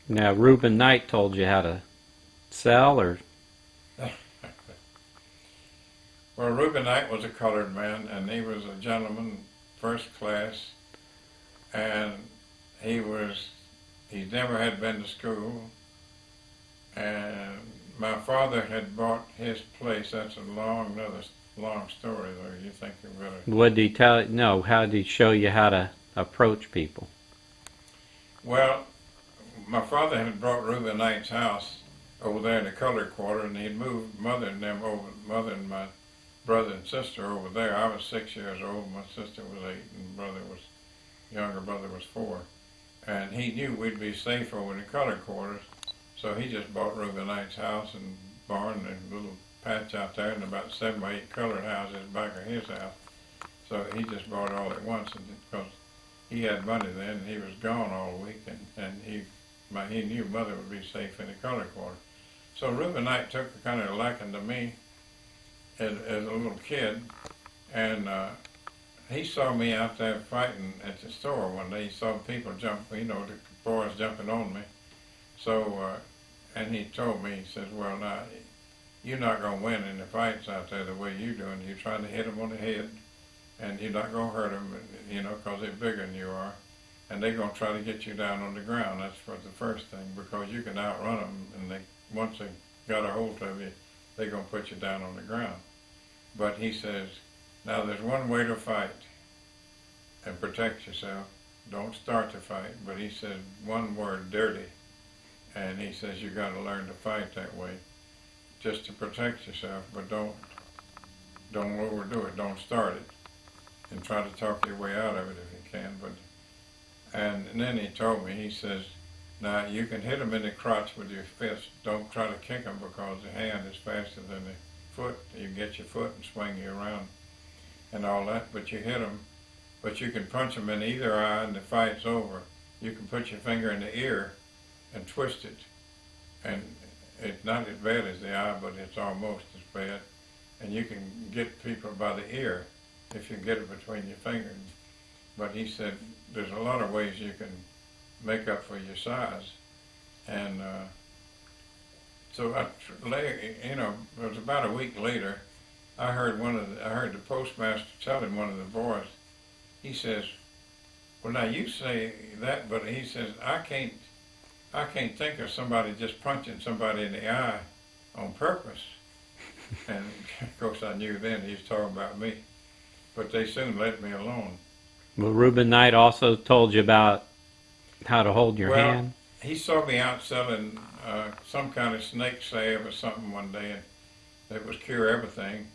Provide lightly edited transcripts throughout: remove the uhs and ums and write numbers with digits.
Now, Rueben Knight told you how to sell, or Well, Reuben Knight was a colored man, and he was a gentleman, first class, and he was, he never had been to school, and my father had bought his place. That's another long story, though. You think you better. what did he tell? No, how did he show you how to approach people? Well, my father had brought Reuben Knight's house over there in the colored quarter, and he'd moved mother and them over, mother and my brother and sister over there. I was 6 years old, my sister was 8, and younger brother was 4. And he knew we'd be safe over in the colored quarters, so he just bought Reuben Knight's house and barn and a little patch out there, and about 7 or 8 colored houses back of his house. So he just bought it all at once, and because he had money then, and he was gone all week, and he knew mother would be safe in the colored quarter. So Reuben Knight took a kind of liking to me as a little kid, and he saw me out there fighting at the store one day. He saw people jump, the boys jumping on me. So, and he told me, he says, well, now, you're not going to win in the fights out there the way you're doing. You're trying to hit them on the head, and you're not going to hurt them, because they're bigger than you are. And they're going to try to get you down on the ground. That's for the first thing, because you can outrun them, and once they got a hold of you, they're going to put you down on the ground. But he says, now there's one way to fight and protect yourself. Don't start to fight, but he says one word, dirty. And he says you got to learn to fight that way, just to protect yourself, but don't overdo it. Don't start it, and try to talk your way out of it if you can. And then he told me, he says, now you can hit them in the crotch with your fist. Don't try to kick them, because the hand is faster than the foot. You get your foot and swing you around and all that, but you hit them. But you can punch them in either eye and the fight's over. You can put your finger in the ear and twist it, and it's not as bad as the eye, but it's almost as bad. And you can get people by the ear if you get it between your fingers. But he said there's a lot of ways you can make up for your size. And so it was about a week later, I heard the postmaster telling one of the boys. He says, well, now you say that, but he says, I can't think of somebody just punching somebody in the eye on purpose. And of course I knew then he was talking about me, but they soon let me alone. Well, Rueben Knight also told you about how to hold your hand. He saw me out selling some kind of snake salve or something one day, and that was cure everything.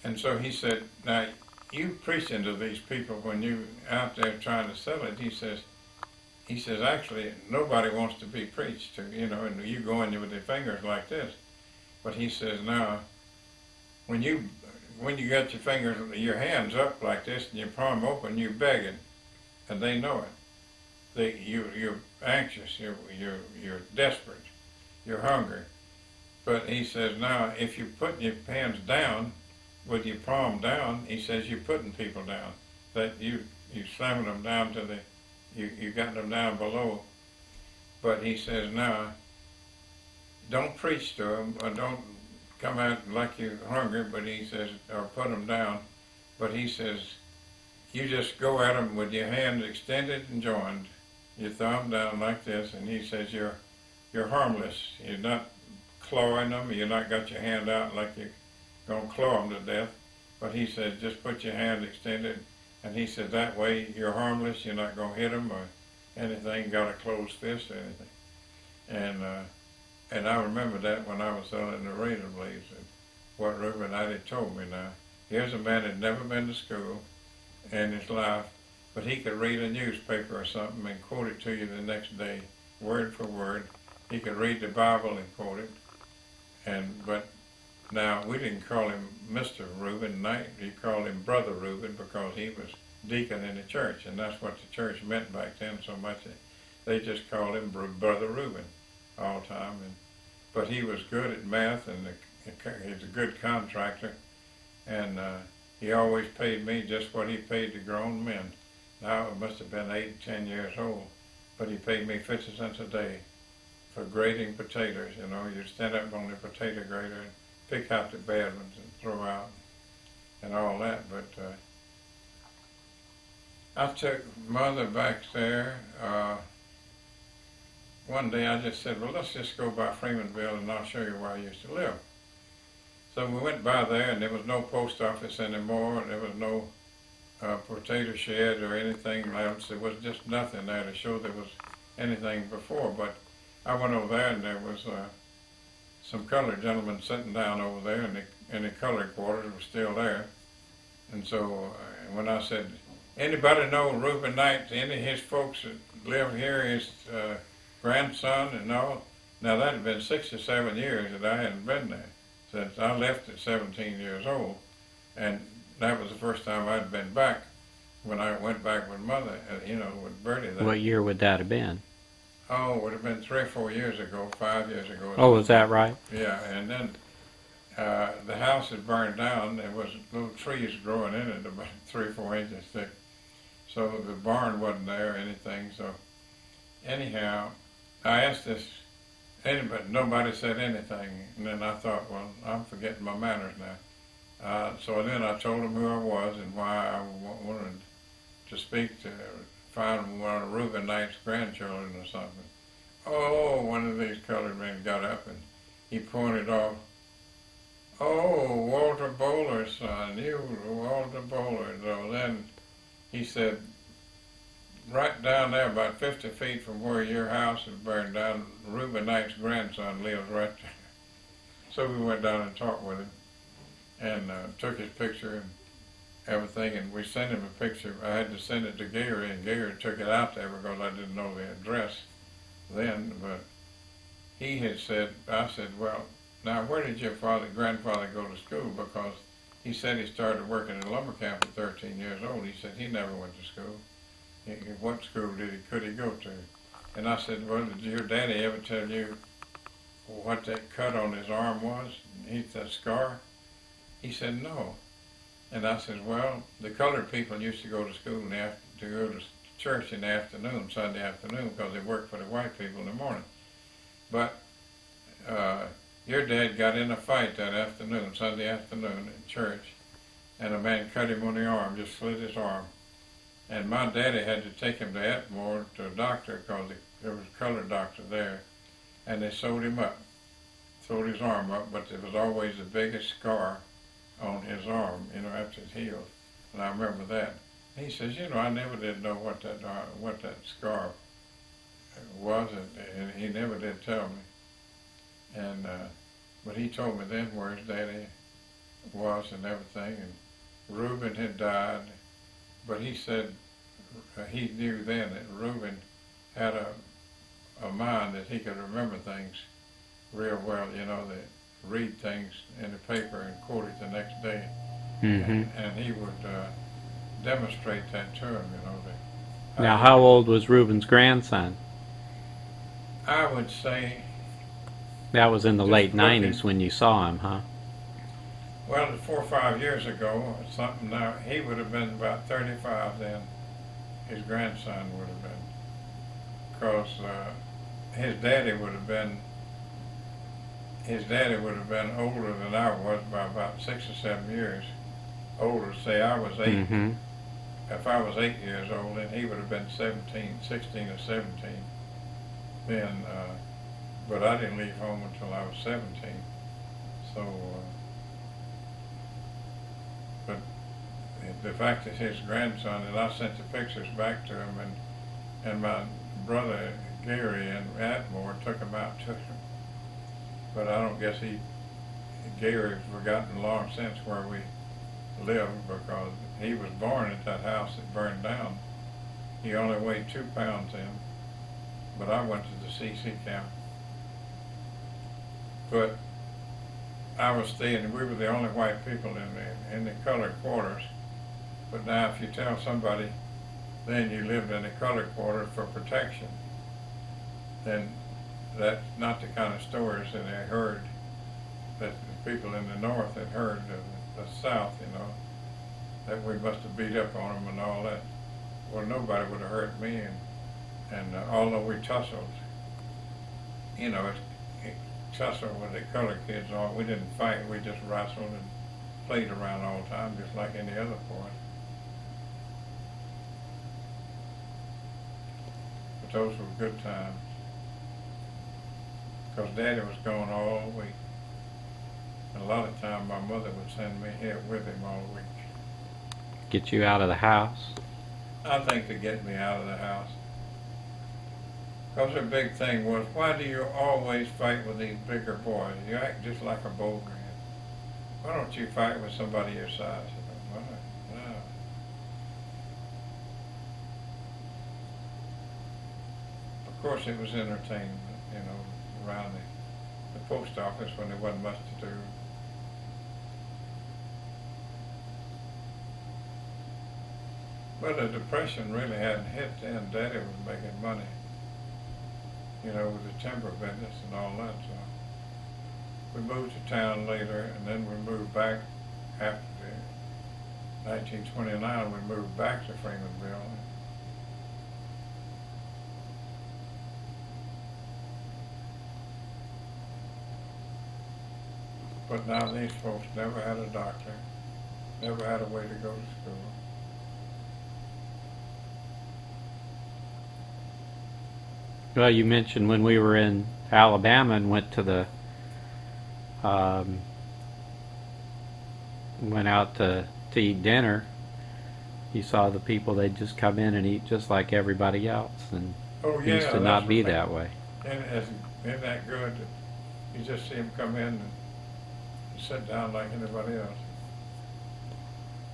And so he said, now you preaching to these people when you out there trying to sell it. He says actually nobody wants to be preached to, and you go in with your fingers like this. But he says now, when you got your hands up like this and your palm open, you're begging, and they know it. You're anxious, you're desperate, you're hungry. But he says now, if you put your hands down with your palm down, he says you're putting people down. That you slamming them down to you got them down below. But he says now, don't preach to them, or don't come out like you're hungry, but he says, or put them down. But he says, you just go at them with your hands extended and joined, your thumb down like this, and he says you're harmless. You're not clawing them, you're not got your hand out like you're going to claw them to death. But he says, just put your hand extended, and he said that way you're harmless, you're not going to hit them or anything, got a closed fist or anything. And I remember that when I was selling the razor blades, and what Rueben had told me now. Here's a man that had never been to school in his life, but he could read a newspaper or something and quote it to you the next day, word for word. He could read the Bible and quote it. But now, we didn't call him Mr. Rueben Knight. We called him Brother Rueben because he was deacon in the church, and that's what the church meant back then so much. They just called him Brother Rueben all the time. But he was good at math, and he's a good contractor, and he always paid me just what he paid the grown men. Now, I must have been 8, 10 years old, but he paid me 50 cents a day for grating potatoes. You know, you stand up on the potato grater and pick out the bad ones and throw out and all that. But I took Mother back there. One day I just said, well, let's just go by Freemanville and I'll show you where I used to live. So we went by there, and there was no post office anymore, and there was no potato shed or anything else. There was just nothing there to show there was anything before. But I went over there, and there was some colored gentlemen sitting down over there, and the colored quarters were still there. And so when I said, anybody know Rueben Knight, any of his folks that live here, his grandson and all? Now that had been 67 years that I hadn't been there. Since I left at 17 years old, and that was the first time I'd been back when I went back with Mother, you know, with Bertie. What year would that have been? Oh, it would have been 3 or 4 years ago, 5 years ago. Oh, was that right? Yeah, and then the house had burned down. There was little trees growing in it about 3 or 4 inches thick. So the barn wasn't there or anything. So anyhow, I asked this. But nobody said anything, and then I thought, well, I'm forgetting my manners now. So then I told them who I was and why I wanted to speak to, find one of Rueben Knight's grandchildren or something. Oh, one of these colored men got up and he pointed off, oh, Walter Bowler's son, you Walter Bowler. So then he said, right down there, about 50 feet from where your house is burned down, Rueben Knight's grandson lives right there. So we went down and talked with him and took his picture and everything, and we sent him a picture. I had to send it to Gary, and Gary took it out there because I didn't know the address then, but he had said, I said, well, now where did your grandfather go to school? Because he said he started working in a lumber camp at 13 years old. He said he never went to school. What school could he go to? And I said, well, did your daddy ever tell you what that cut on his arm was? That scar? He said, no. And I said, well, the colored people used to go to school to go to church in the afternoon, Sunday afternoon, because they worked for the white people in the morning. But your dad got in a fight that afternoon, Sunday afternoon in church, and a man cut him on the arm, just slit his arm. And my daddy had to take him to Atmore to a doctor because there was a colored doctor there, and they sewed him up, sewed his arm up, but there was always the biggest scar on his arm, you know, after it healed. And I remember that. He says, you know, I never did know what that scar was, and he never did tell me. And but he told me then where his daddy was and everything. And Rueben had died. But he said he knew then that Rueben had a mind that he could remember things real well, you know, that read things in the paper and quote it the next day. Mm-hmm. And he would demonstrate that to him, you know. Now, how old was Ruben's grandson? I would say... That was in the late 90s when you saw him, huh? Well, 4 or 5 years ago, something now, he would have been about 35 then. His grandson would have been. Because his daddy would have been older than I was by about 6 or 7 years older. Say I was 8. Mm-hmm. If I was 8 years old, then he would have been 16 or 17 then. But I didn't leave home until I was 17. So... But the fact that his grandson, and I sent the pictures back to him, and my brother Gary in Atmore took them out to him. But I don't guess Gary's forgotten long since where we lived, because he was born at that house that burned down. He only weighed 2 pounds then, but I went to the CC camp. But I was staying, we were the only white people in the colored quarters. But now if you tell somebody then you lived in a colored quarter for protection, then that's not the kind of stories that I heard, that the people in the North had heard of the South, you know, that we must have beat up on them and all that. Well, nobody would have hurt me, and although we tussled, you know, it tussled with the colored kids all. We didn't fight. We just wrestled and played around all the time, just like any other boy. But those were good times. Because Daddy was gone all week. And a lot of time my mother would send me here with him all week. Get you out of the house? I think to get me out of the house. Because the big thing was, why do you always fight with these bigger boys? You act just like a bogey. Why don't you fight with somebody your size? I said, why? No. Of course it was entertainment, you know, around the post office when there wasn't much to do. But the Depression really hadn't hit then. Daddy was making money, you know, with the timber business and all that. So we moved to town later, and then we moved back after the 1929. We moved back to Freemanville. But now these folks never had a doctor, never had a way to go to school. Well, you mentioned when we were in Alabama and went to the went out to eat dinner. You saw the people; they'd just come in and eat just like everybody else, and Oh it yeah, used to that's not be what that way. And isn't that good? You just see them come in and sit down like anybody else.